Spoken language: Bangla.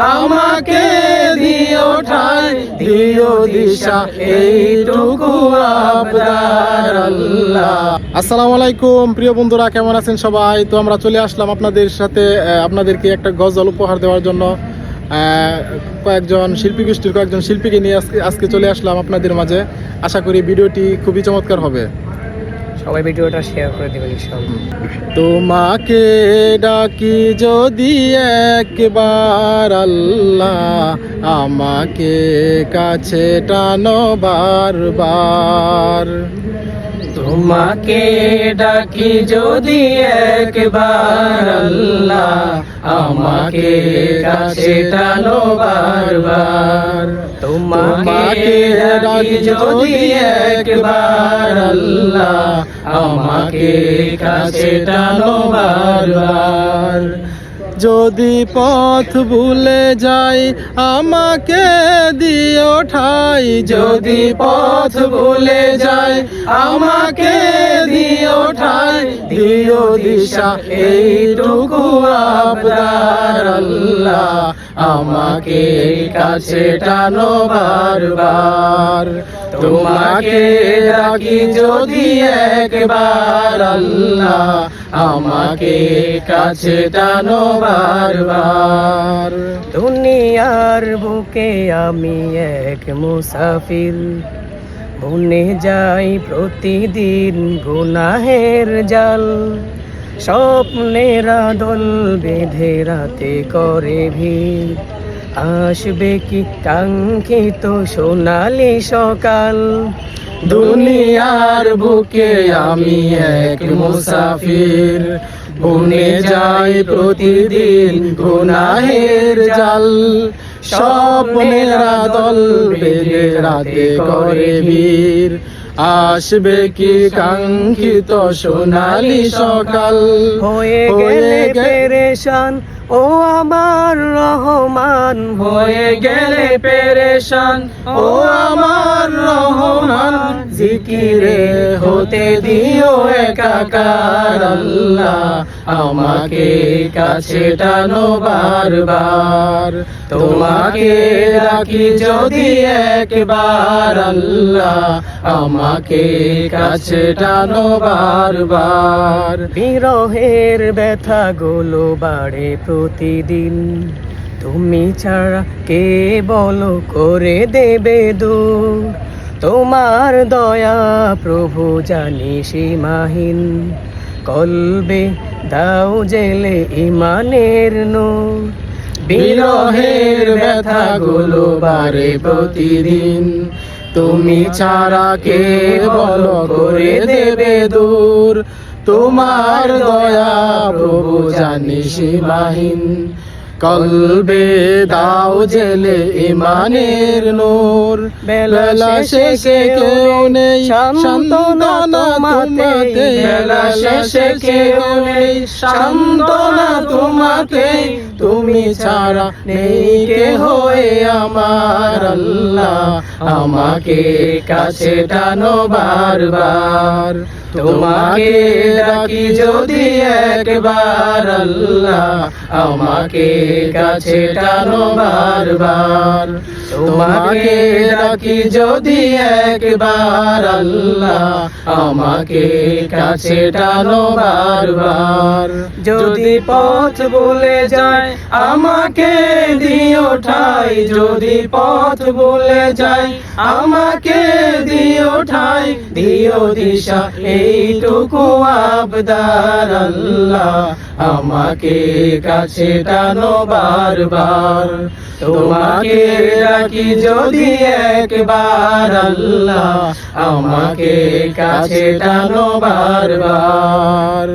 আমাকে দিও ঠাই দিও দিশা এইটুকু আবদার আল্লাহ। আসসালামু আলাইকুম প্রিয় বন্ধুরা, কেমন আছেন সবাই? তো আমরা চলে আসলাম আপনাদের সাথে আপনাদেরকে একটা গজল উপহার দেওয়ার জন্য। কয়েকজন শিল্পীকে নিয়ে আজকে চলে আসলাম আপনাদের মাঝে। আশা করি ভিডিওটি খুবই চমৎকার হবে। সবাই ভিডিওটা শেয়ার করে দিবেন ইনশাআল্লাহ। তোমাকে ডাকি যদি একবার আল্লাহ, আমাকে কাছে টানো বারবার। তোমাকে ডাকি যদি একবার আল্লাহ, আমাকে কাছে টানো বারবার। তোমাকে ডাকি যদি একবার আল্লাহ, আমাকে কাছে টানো বারবার। যদি পথ ভুলে যাই আমাকে দিও ঠাই, যদি পথ ভুলে যাই আমাকে দিও ঠাই দিও দিশা এইটুকু আবদার আল্লাহ, আমাকে কাছে টানো বারবার। তোমাকে ডাকি যদি একবার আল্লাহ, আমাকে কাছে টানো বারবার। দুনিয়ার বুকে আমি এক মুসাফির, বুনে যাই প্রতিদিন গুনাহের জাল। স্বপ্নেরা দল বেঁধে রাতে করে ভিড়, আসবে কি কাঙ্ক্ষিত সোনালি সকাল। দুনিয়ার বুকে আমি এক মুসাফির, বুনে যাই প্রতিদিন গুনাহের জাল। স্বপ্নেরা দল বেঁধে রাতে করে ভিড়, আসবে কি কাঙ্ক্ষিত সোনালি সকাল। হয়ে গেলে পেরেশান ও আমার রহমান, হয়ে গেলে পেরেশান ও আমার রহমান। জিকিরে হতে দিও একাকার আল্লাহ, আমাকে কাছে টানো বারবার। তোমাকে ডাকি যদি একবার আল্লাহ, আমাকে কাছে টানো বারবার। বিরহের ব্যথা গুলো বাড়ে প্রতিদিন, তুমি ছাড়া কে বলো করে দেবে দূর। তোমার দয়া প্রভু জানি সীমাহীন, কলবে দাও জেলে ইমানের নূর। বিরহের ব্যথা গুলো বাড়ে প্রতিদিন, তুমি ছাড়া কে বলো করে দেবে দূর। তোমার দয়া প্রভু জানি সীমাহীন, কলবে দাও জেলে ইমানের নূর। বেলা শেষে কেউ নেই সান্ত্বনা তোমাতে, বেলা শেষে কেউ নেই সান্ত্বনা তোমাতে। তুমি ছাড়া নেই কেহ আমার আল্লাহ, আমাকে কাছে টানো বারবার। তোমাকে ডাকি যদি একবার আল্লাহ, আমাকে কাছে টানো বারবার। তোমাকে ডাকি যদি একবার আল্লাহ, আমাকে কাছে টানো বারবার। যদি পথ ভুলে যায় আমাকে দিও ঠাই, যদি পথ ভুলে যাই আমাকে দিও ঠাই দিও দিশা এইটুকু আবদার আল্লাহ, আমাকে কাছে টানো বারবার। তোমাকে ডাকি যদি একবার আল্লাহ, আমাকে কাছে টানো বারবার।